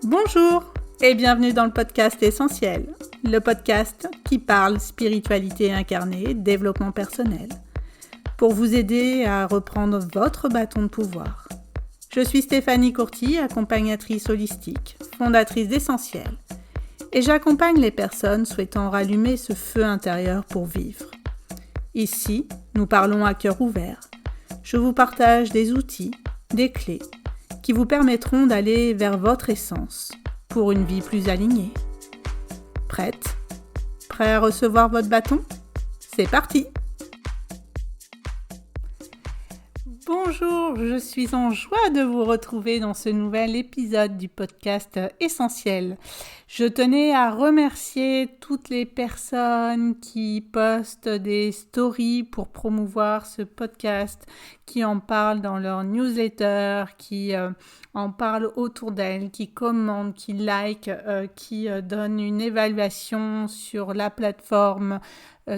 Bonjour et bienvenue dans le podcast Essentiel, le podcast qui parle spiritualité incarnée, développement personnel, pour vous aider à reprendre votre bâton de pouvoir. Je suis Stéphanie Courty, accompagnatrice holistique, fondatrice d'Essentiel, et j'accompagne les personnes souhaitant rallumer ce feu intérieur pour vivre. Ici, nous parlons à cœur ouvert. Je vous partage des outils, des clés, qui vous permettront d'aller vers votre essence pour une vie plus alignée. Prête ? Prêt à recevoir votre bâton ? C'est parti ! Bonjour, je suis en joie de vous retrouver dans ce nouvel épisode du podcast Essentiel. Je tenais à remercier toutes les personnes qui postent des stories pour promouvoir ce podcast, qui en parlent dans leur newsletter, qui en parlent autour d'elles, qui commentent, qui likent, qui donnent une évaluation sur la plateforme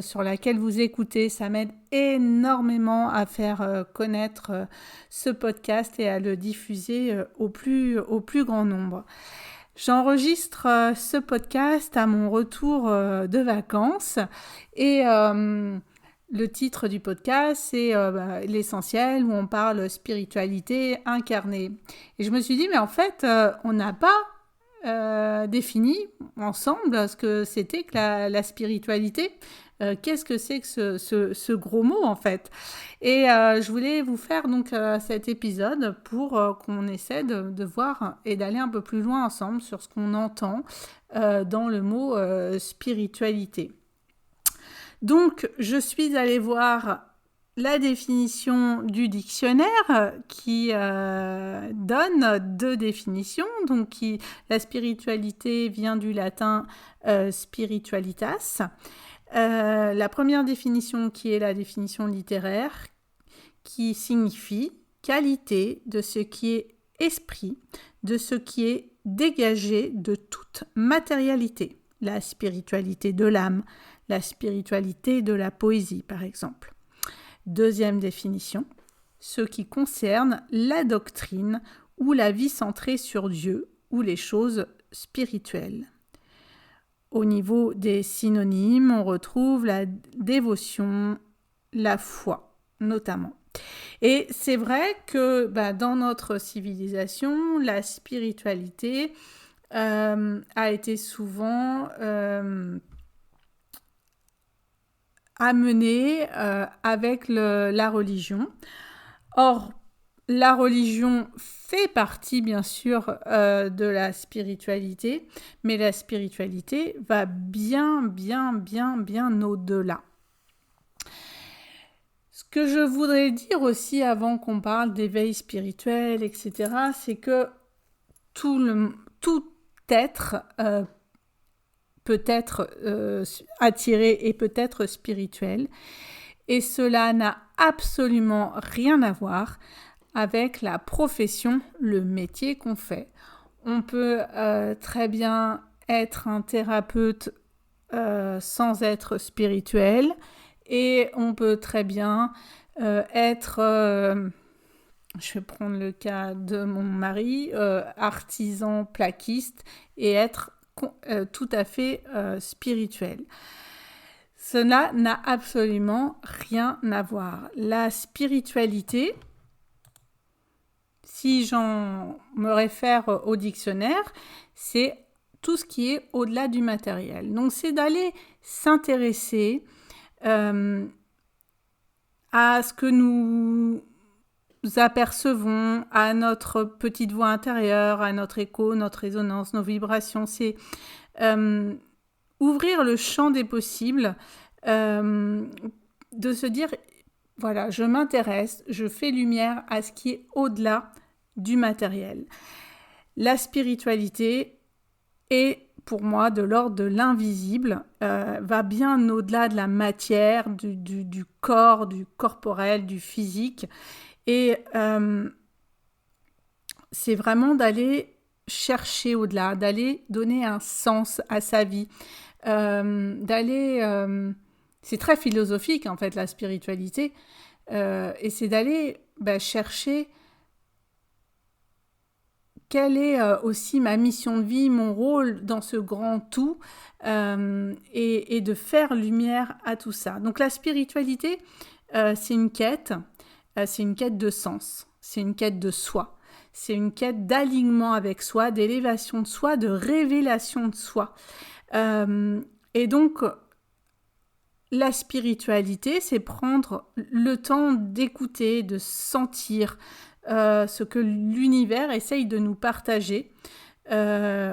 sur laquelle vous écoutez. Ça m'aide énormément à faire connaître ce podcast et à le diffuser au plus grand nombre. J'enregistre ce podcast à mon retour de vacances et le titre du podcast, c'est l'essentiel, où on parle spiritualité incarnée. Et je me suis dit, mais en fait, on n'a pas défini ensemble ce que c'était que la spiritualité. Qu'est-ce que c'est que ce gros mot en fait ? Et je voulais vous faire donc cet épisode pour qu'on essaie de voir et d'aller un peu plus loin ensemble sur ce qu'on entend dans le mot spiritualité. Donc, je suis allée voir la définition du dictionnaire qui donne deux définitions. Donc, la spiritualité vient du latin spiritualitas. La première définition qui est la définition littéraire qui signifie qualité de ce qui est esprit, de ce qui est dégagé de toute matérialité. La spiritualité de l'âme, la spiritualité de la poésie par exemple. Deuxième définition, ce qui concerne la doctrine ou la vie centrée sur Dieu ou les choses spirituelles. Au niveau des synonymes, on retrouve la dévotion, la foi notamment. Et c'est vrai que dans notre civilisation, la spiritualité a été souvent amenée avec la religion. Or, la religion fait partie, bien sûr, de la spiritualité, mais la spiritualité va bien au-delà. Ce que je voudrais dire aussi avant qu'on parle d'éveil spirituel, etc., c'est que tout être peut être attiré et peut être spirituel, et cela n'a absolument rien à voir avec la profession, le métier qu'on fait. On peut très bien être un thérapeute sans être spirituel, et on peut très bien être, je vais prendre le cas de mon mari, artisan plaquiste et être tout à fait spirituel. Cela n'a absolument rien à voir. La spiritualité, si j'en me réfère au dictionnaire, c'est tout ce qui est au-delà du matériel. Donc, c'est d'aller s'intéresser à ce que nous apercevons, à notre petite voix intérieure, à notre écho, notre résonance, nos vibrations. C'est ouvrir le champ des possibles, de se dire, voilà, je m'intéresse, je fais lumière à ce qui est au-delà du matériel. La spiritualité est pour moi de l'ordre de l'invisible, va bien au-delà de la matière, du corps, du corporel, du physique. Et c'est vraiment d'aller chercher au-delà, d'aller donner un sens à sa vie, c'est très philosophique en fait la spiritualité, et c'est d'aller chercher quelle est aussi ma mission de vie, mon rôle dans ce grand tout, et de faire lumière à tout ça. Donc la spiritualité, c'est une quête de sens, c'est une quête de soi, c'est une quête d'alignement avec soi, d'élévation de soi, de révélation de soi. Et donc, la spiritualité, c'est prendre le temps d'écouter, de sentir ce que l'univers essaye de nous partager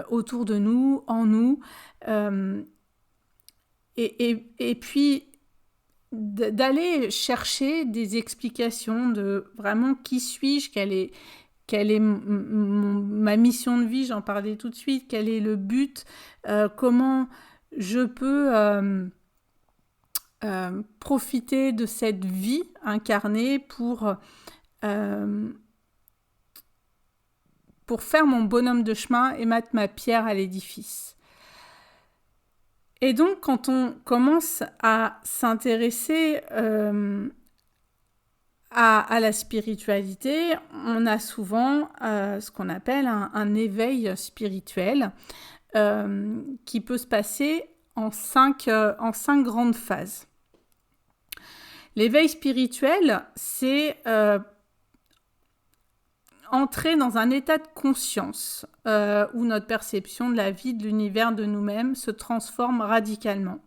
autour de nous, en nous, et puis d'aller chercher des explications de vraiment qui suis-je, quelle est ma mission de vie, j'en parlais tout de suite, quel est le but, comment je peux profiter de cette vie incarnée pour faire mon bonhomme de chemin et mettre ma pierre à l'édifice. Et donc, quand on commence à s'intéresser à la spiritualité, on a souvent ce qu'on appelle un éveil spirituel qui peut se passer en cinq grandes phases. L'éveil spirituel, c'est entrer dans un état de conscience où notre perception de la vie, de l'univers, de nous-mêmes se transforme radicalement.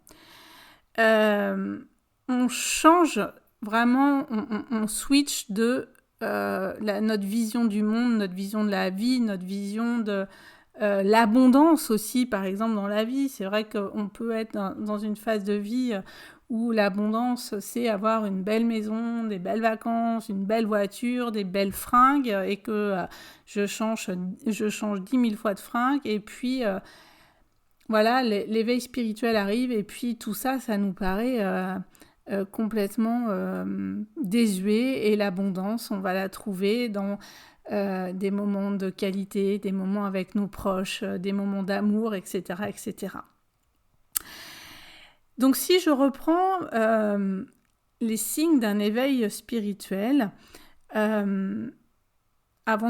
On change vraiment, on switch de notre vision du monde, notre vision de la vie, notre vision de l'abondance aussi, par exemple, dans la vie. C'est vrai qu'on peut être dans une phase de vie où l'abondance, c'est avoir une belle maison, des belles vacances, une belle voiture, des belles fringues, et que je change 10 000 fois de fringues, et puis voilà, l'éveil spirituel arrive, et puis tout ça, ça nous paraît complètement désuet, et l'abondance, on va la trouver dans des moments de qualité, des moments avec nos proches, des moments d'amour, etc., etc. Donc si je reprends les signes d'un éveil spirituel, avant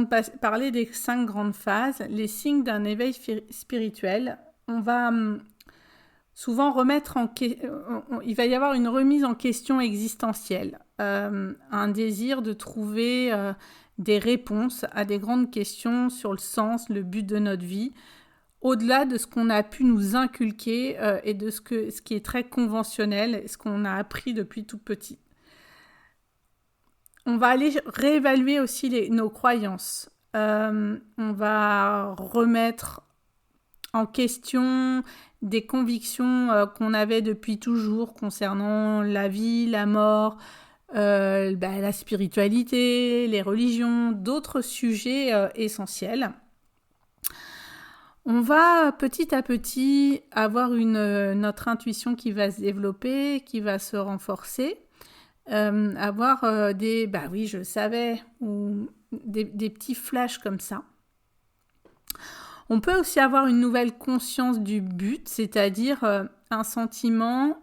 de parler des 5 grandes phases, les signes d'un éveil spirituel, on va souvent remettre il va y avoir une remise en question existentielle, un désir de trouver des réponses à des grandes questions sur le sens, le but de notre vie, au-delà de ce qu'on a pu nous inculquer et de ce qui est très conventionnel, ce qu'on a appris depuis tout petit. On va aller réévaluer aussi nos croyances. On va remettre en question des convictions qu'on avait depuis toujours concernant la vie, la mort, la spiritualité, les religions, d'autres sujets essentiels. On va petit à petit avoir notre intuition qui va se développer, qui va se renforcer, avoir des « bah oui, je savais » ou des petits flashs comme ça. On peut aussi avoir une nouvelle conscience du but, c'est-à-dire un sentiment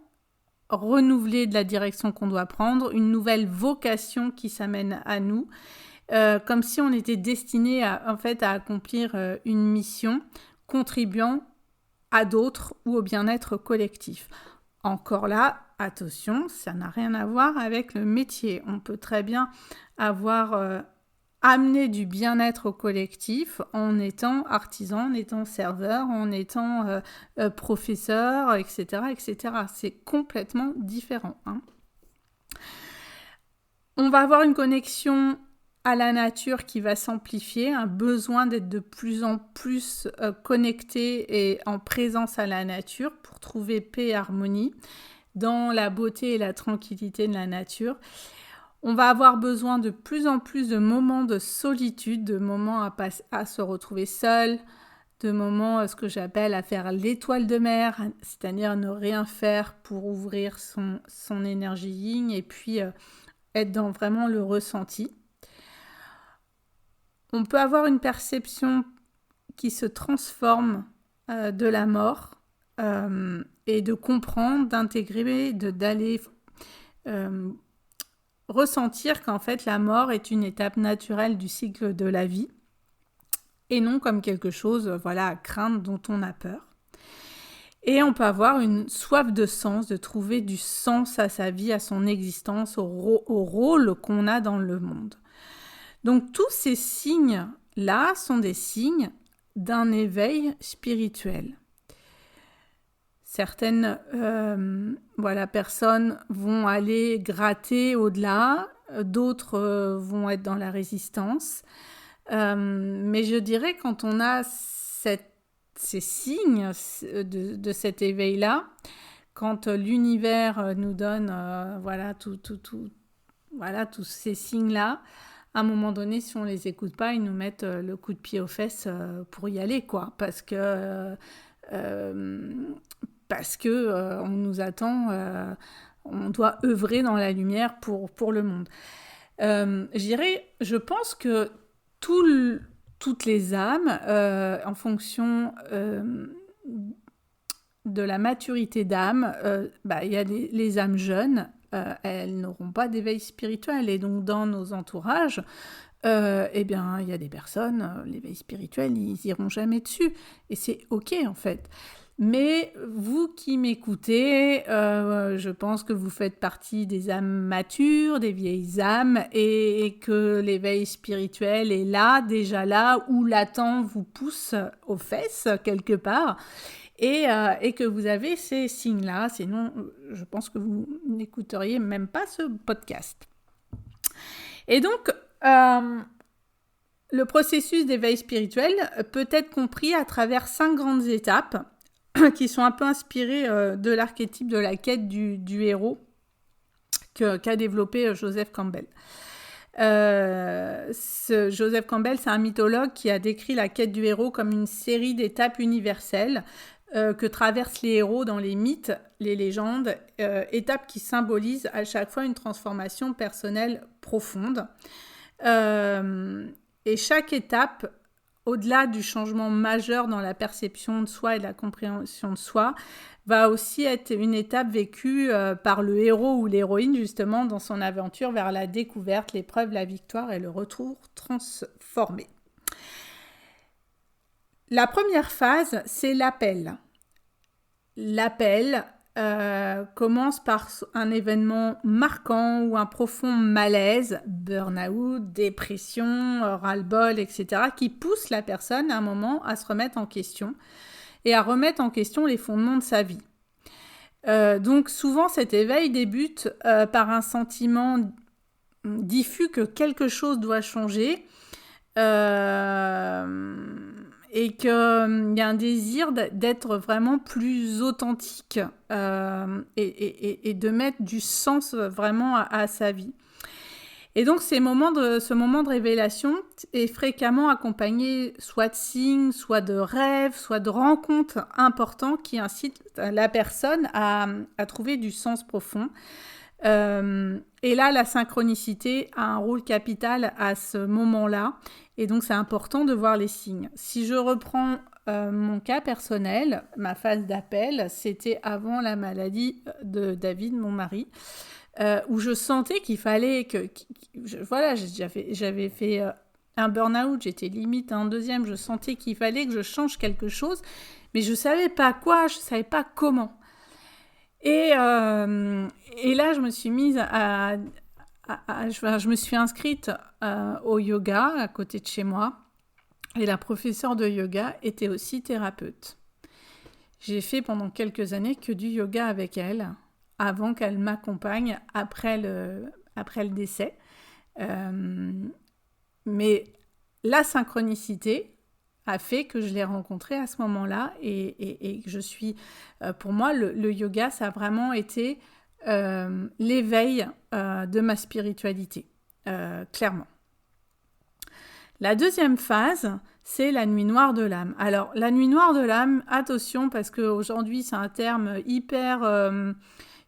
renouvelé de la direction qu'on doit prendre, une nouvelle vocation qui s'amène à nous, comme si on était destiné à accomplir une mission contribuant à d'autres ou au bien-être collectif. Encore là, attention, ça n'a rien à voir avec le métier. On peut très bien avoir amené du bien-être au collectif en étant artisan, en étant serveur, en étant professeur, etc., etc. C'est complètement différent. On va avoir une connexion à la nature qui va s'amplifier, un besoin d'être de plus en plus connecté et en présence à la nature pour trouver paix et harmonie dans la beauté et la tranquillité de la nature. On va avoir besoin de plus en plus de moments de solitude, de moments à se retrouver seul, de moments, ce que j'appelle à faire l'étoile de mer, c'est-à-dire ne rien faire pour ouvrir son énergie yin et puis être dans vraiment le ressenti. On peut avoir une perception qui se transforme de la mort et de comprendre, d'intégrer, d'aller ressentir qu'en fait la mort est une étape naturelle du cycle de la vie et non comme quelque chose à craindre, dont on a peur. Et on peut avoir une soif de sens, de trouver du sens à sa vie, à son existence, au rôle qu'on a dans le monde. Donc tous ces signes-là sont des signes d'un éveil spirituel. Certaines personnes vont aller gratter au-delà, d'autres vont être dans la résistance. Mais je dirais quand on a ces signes de cet éveil-là, quand l'univers nous donne tous ces signes-là, à un moment donné, si on ne les écoute pas, ils nous mettent le coup de pied aux fesses pour y aller, quoi. Parce que on nous attend, on doit œuvrer dans la lumière pour le monde. Je pense que toutes les âmes, en fonction de la maturité d'âme, y a les âmes jeunes, elles n'auront pas d'éveil spirituel. Et donc, dans nos entourages, il y a des personnes, l'éveil spirituel, ils n'iront jamais dessus. Et c'est OK, en fait. Mais vous qui m'écoutez, je pense que vous faites partie des âmes matures, des vieilles âmes, et que l'éveil spirituel est là, déjà là, ou latent vous pousse aux fesses, quelque part, et que vous avez ces signes-là. Sinon, je pense que vous n'écouteriez même pas ce podcast. Et donc, le processus d'éveil spirituel peut être compris à travers 5 grandes étapes qui sont un peu inspirées de l'archétype de la quête du héros qu'a développé Joseph Campbell. Joseph Campbell, c'est un mythologue qui a décrit la quête du héros comme une série d'étapes universelles que traversent les héros dans les mythes, les légendes, étapes qui symbolisent à chaque fois une transformation personnelle profonde. Et chaque étape, au-delà du changement majeur dans la perception de soi et de la compréhension de soi, va aussi être une étape vécue par le héros ou l'héroïne, justement, dans son aventure vers la découverte, l'épreuve, la victoire et le retour transformé. La première phase, c'est l'appel. L'appel commence par un événement marquant ou un profond malaise, burn-out, dépression, ras-le-bol, etc., qui pousse la personne à un moment à se remettre en question et à remettre en question les fondements de sa vie. Donc souvent cet éveil débute par un sentiment diffus que quelque chose doit changer, et qu'il y a un désir d'être vraiment plus authentique et de mettre du sens vraiment à sa vie. Et donc ce moment de révélation est fréquemment accompagné soit de signes, soit de rêves, soit de rencontres importantes qui incitent la personne à trouver du sens profond. Et là, la synchronicité a un rôle capital à ce moment-là. Et donc, c'est important de voir les signes. Si je reprends mon cas personnel, ma phase d'appel, c'était avant la maladie de David, mon mari, où je sentais qu'il fallait j'avais fait un burn-out, j'étais limite à un deuxième, je sentais qu'il fallait que je change quelque chose, mais je ne savais pas quoi, je ne savais pas comment. Et là, je me suis mise je me suis inscrite au yoga à côté de chez moi. Et la professeure de yoga était aussi thérapeute. J'ai fait pendant quelques années que du yoga avec elle, avant qu'elle m'accompagne après le décès. Mais la synchronicité a fait que je l'ai rencontrée à ce moment-là et je suis, pour moi, le yoga, ça a vraiment été l'éveil de ma spiritualité, clairement. La deuxième phase, c'est la nuit noire de l'âme. Alors, la nuit noire de l'âme, attention, parce qu'aujourd'hui, c'est un terme hyper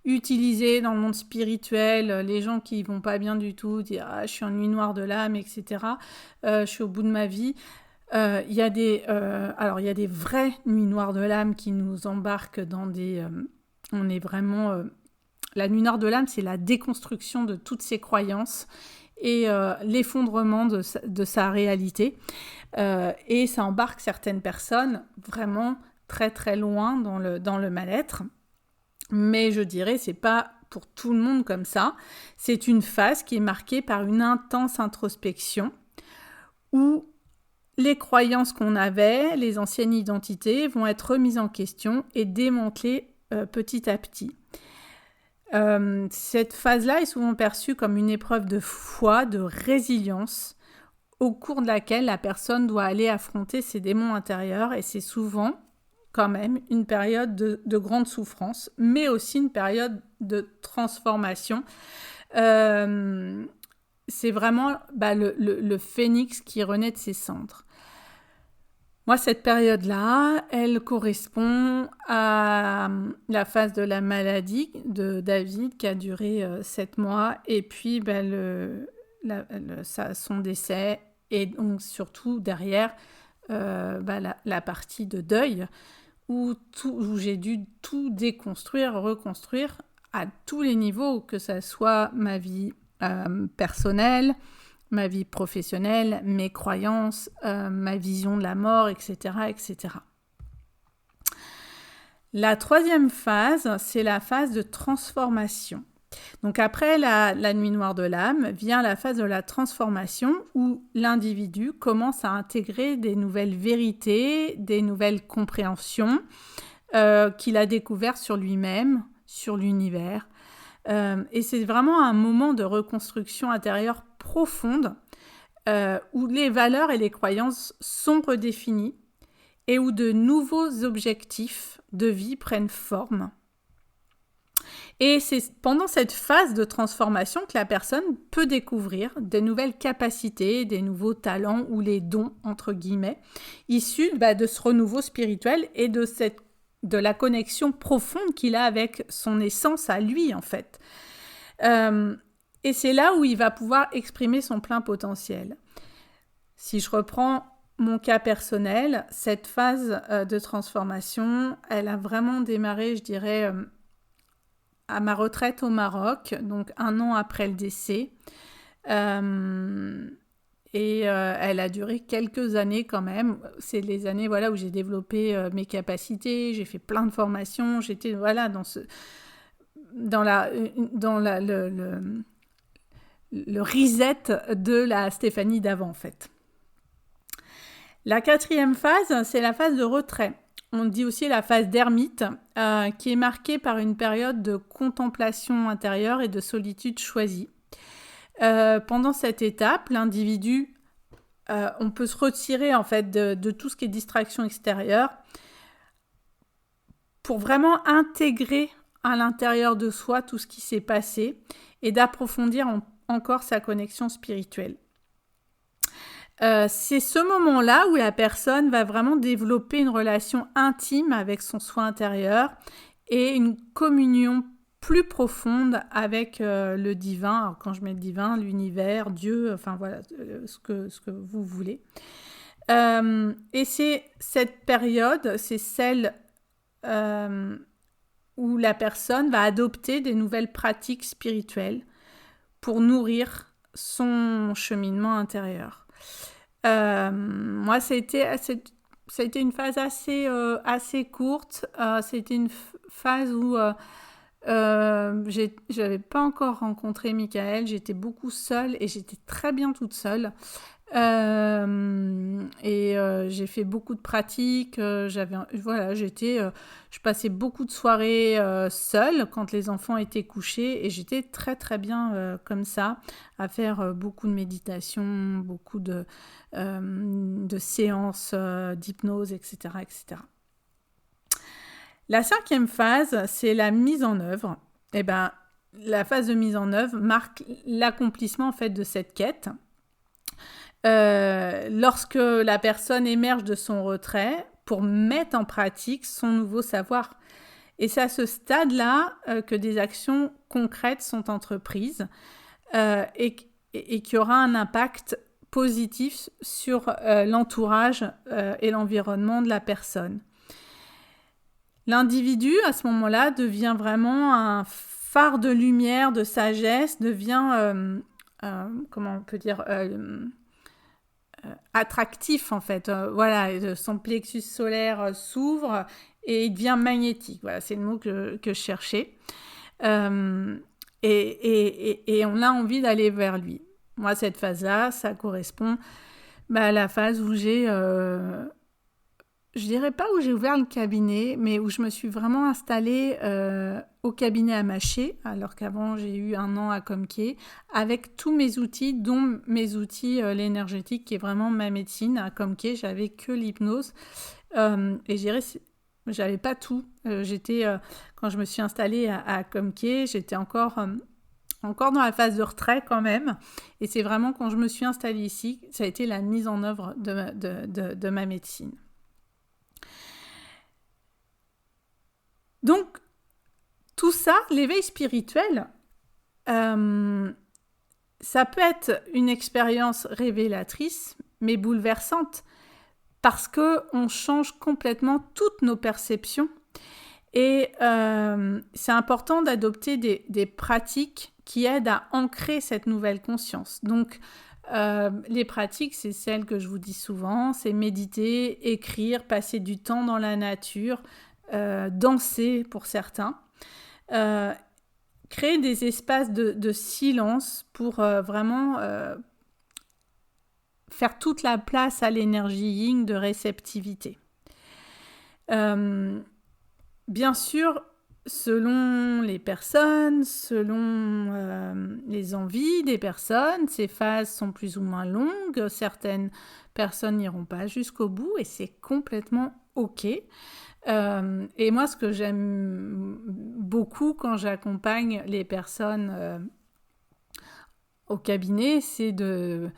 utilisé dans le monde spirituel. Les gens qui ne vont pas bien du tout, disent « Ah, je suis en nuit noire de l'âme, etc. Je suis au bout de ma vie ». Il y a des vraies nuits noires de l'âme qui nous embarquent dans des... on est vraiment... la nuit noire de l'âme, c'est la déconstruction de toutes ces croyances et l'effondrement de sa réalité. Et ça embarque certaines personnes vraiment très très loin dans le mal-être. Mais je dirais, c'est pas pour tout le monde comme ça. C'est une phase qui est marquée par une intense introspection où les croyances qu'on avait, les anciennes identités, vont être remises en question et démantelées petit à petit. Cette phase-là est souvent perçue comme une épreuve de foi, de résilience, au cours de laquelle la personne doit aller affronter ses démons intérieurs, et c'est souvent quand même une période de grande souffrance, mais aussi une période de transformation. C'est vraiment le phénix qui renaît de ses cendres. Moi, cette période-là, elle correspond à la phase de la maladie de David qui a duré 7 mois, et puis son décès, et donc surtout derrière la partie de deuil où j'ai dû tout déconstruire, reconstruire à tous les niveaux, que ça soit ma vie personnelle, ma vie professionnelle, mes croyances, ma vision de la mort, etc., etc. La troisième phase, c'est la phase de transformation. Donc après la nuit noire de l'âme, vient la phase de la transformation où l'individu commence à intégrer des nouvelles vérités, des nouvelles compréhensions qu'il a découvertes sur lui-même, sur l'univers. Et c'est vraiment un moment de reconstruction intérieure profonde où les valeurs et les croyances sont redéfinies et où de nouveaux objectifs de vie prennent forme. Et c'est pendant cette phase de transformation que la personne peut découvrir des nouvelles capacités, des nouveaux talents ou les dons, entre guillemets, issus de ce renouveau spirituel et de la connexion profonde qu'il a avec son essence à lui, en fait. Et c'est là où il va pouvoir exprimer son plein potentiel. Si je reprends mon cas personnel, cette phase de transformation, elle a vraiment démarré, je dirais, à ma retraite au Maroc, donc 1 an après le décès. Et elle a duré quelques années quand même. C'est les années où j'ai développé mes capacités, j'ai fait plein de formations, j'étais dans le reset de la Stéphanie d'avant, en fait. La 4e phase, c'est la phase de retrait. On dit aussi la phase d'ermite, qui est marquée par une période de contemplation intérieure et de solitude choisie. Pendant cette étape, l'individu, on peut se retirer en fait de tout ce qui est distraction extérieure pour vraiment intégrer à l'intérieur de soi tout ce qui s'est passé et d'approfondir encore sa connexion spirituelle. C'est ce moment-là où la personne va vraiment développer une relation intime avec son soi intérieur et une communion plus profonde avec le divin. Alors, quand je mets le divin, l'univers, Dieu, enfin voilà, ce que vous voulez. Et c'est cette période, c'est celle où la personne va adopter des nouvelles pratiques spirituelles pour nourrir son cheminement intérieur. Moi, ça a été une phase assez courte. C'était une phase où j'avais pas encore rencontré Michael. J'étais beaucoup seule et j'étais très bien toute seule. J'ai fait beaucoup de pratiques. Je passais beaucoup de soirées seule quand les enfants étaient couchés et j'étais très très bien comme ça, à faire beaucoup de méditation, beaucoup de séances d'hypnose, etc., etc. La 5e phase, c'est la mise en œuvre. La phase de mise en œuvre marque l'accomplissement en fait de cette quête. Lorsque la personne émerge de son retrait pour mettre en pratique son nouveau savoir. Et c'est à ce stade-là que des actions concrètes sont entreprises et qu'il y aura un impact positif sur l'entourage et l'environnement de la personne. L'individu, à ce moment-là, devient vraiment un phare de lumière, de sagesse, devient comment on peut dire, attractif en fait. Voilà, son plexus solaire s'ouvre et il devient magnétique. Voilà, c'est le mot que je cherchais. Euh, et on a envie d'aller vers lui. Moi, cette phase-là, ça correspond à la phase où je dirais pas où j'ai ouvert le cabinet, mais où je me suis vraiment installée au cabinet à mâcher, alors qu'avant j'ai eu 1 an à Comquier, avec tous mes outils, dont mes outils l'énergétique, qui est vraiment ma médecine. À Comquier, j'avais que l'hypnose. Et je dirais, j'avais pas tout. Quand je me suis installée à Comquier, j'étais encore dans la phase de retrait quand même. Et c'est vraiment quand je me suis installée ici, ça a été la mise en œuvre de ma médecine. Donc, tout ça, l'éveil spirituel, ça peut être une expérience révélatrice, mais bouleversante, parce qu'on change complètement toutes nos perceptions. Et c'est important d'adopter des pratiques qui aident à ancrer cette nouvelle conscience. Donc, les pratiques, c'est celles que je vous dis souvent, c'est méditer, écrire, passer du temps dans la nature, danser pour certains, créer des espaces de silence pour vraiment faire toute la place à l'énergie yin de réceptivité. Bien sûr, selon les personnes, selon les envies des personnes, ces phases sont plus ou moins longues. Certaines personnes n'iront pas jusqu'au bout et c'est complètement OK. Et moi, ce que j'aime beaucoup quand j'accompagne les personnes au cabinet, c'est de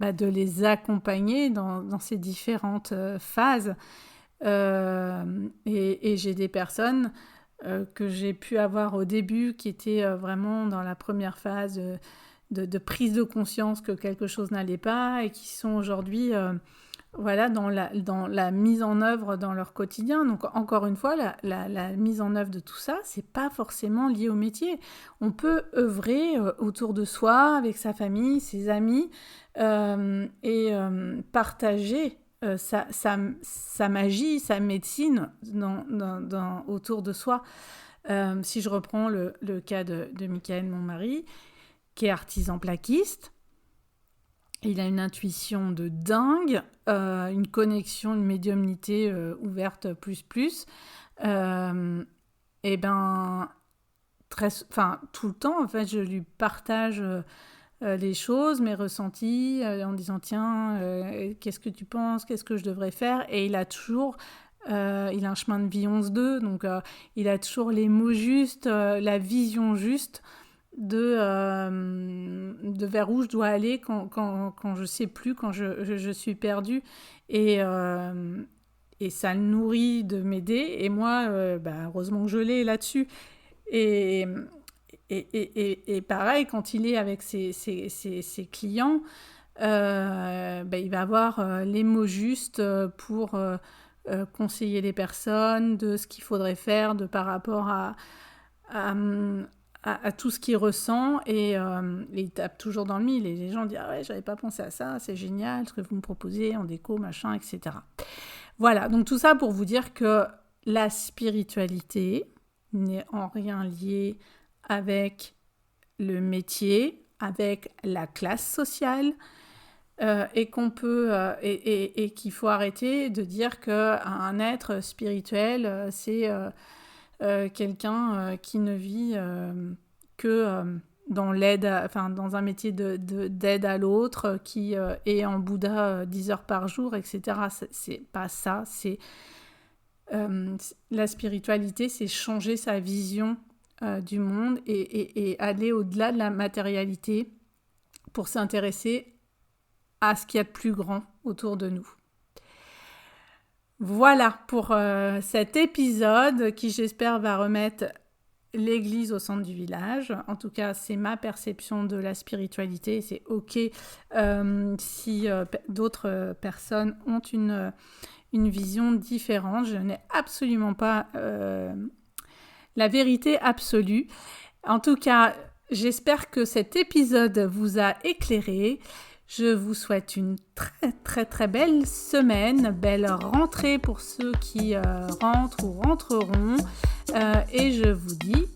les accompagner dans ces différentes phases. Et j'ai des personnes que j'ai pu avoir au début qui étaient vraiment dans la première phase de prise de conscience que quelque chose n'allait pas et qui sont aujourd'hui dans la mise en œuvre dans leur quotidien. Donc encore une fois, la mise en œuvre de tout ça, c'est pas forcément lié au métier. On peut œuvrer autour de soi, avec sa famille, ses amis, et partager sa magie, sa médecine autour de soi. Si je reprends le cas de Michael, mon mari, qui est artisan plaquiste, il a une intuition de dingue, une connexion, une médiumnité ouverte plus. Et tout le temps, en fait, je lui partage les choses, mes ressentis, en disant tiens, qu'est-ce que tu penses, qu'est-ce que je devrais faire, et il a toujours, il a un chemin de vie 11-2, donc il a toujours les mots justes, la vision juste de vers où je dois aller quand je sais plus, quand je suis perdue, et ça le nourrit de m'aider, et moi heureusement que je l'ai là-dessus. Et pareil, quand il est avec ses clients, il va avoir les mots justes pour conseiller les personnes de ce qu'il faudrait faire par rapport à tout ce qu'il ressent, et il tape toujours dans le mille, et les gens disent « Ah ouais, j'avais pas pensé à ça, c'est génial, ce que vous me proposez en déco, machin, etc. » Voilà, donc tout ça pour vous dire que la spiritualité n'est en rien liée avec le métier, avec la classe sociale, et qu'on peut et qu'il faut arrêter de dire qu'un être spirituel, c'est quelqu'un qui ne vit que dans l'aide, dans un métier d'aide à l'autre, qui est en Bouddha 10 heures par jour, etc. C'est pas ça. La spiritualité, c'est changer sa vision du monde et aller au-delà de la matérialité pour s'intéresser à ce qu'il y a de plus grand autour de nous. Voilà pour cet épisode qui, j'espère, va remettre l'église au centre du village. En tout cas, c'est ma perception de la spiritualité. C'est OK si d'autres personnes ont une vision différente. Je n'ai absolument pas la vérité absolue. En tout cas, J'espère que cet épisode vous a éclairé. Je vous souhaite une très très très belle semaine, belle rentrée pour ceux qui rentrent ou rentreront. Et je vous dis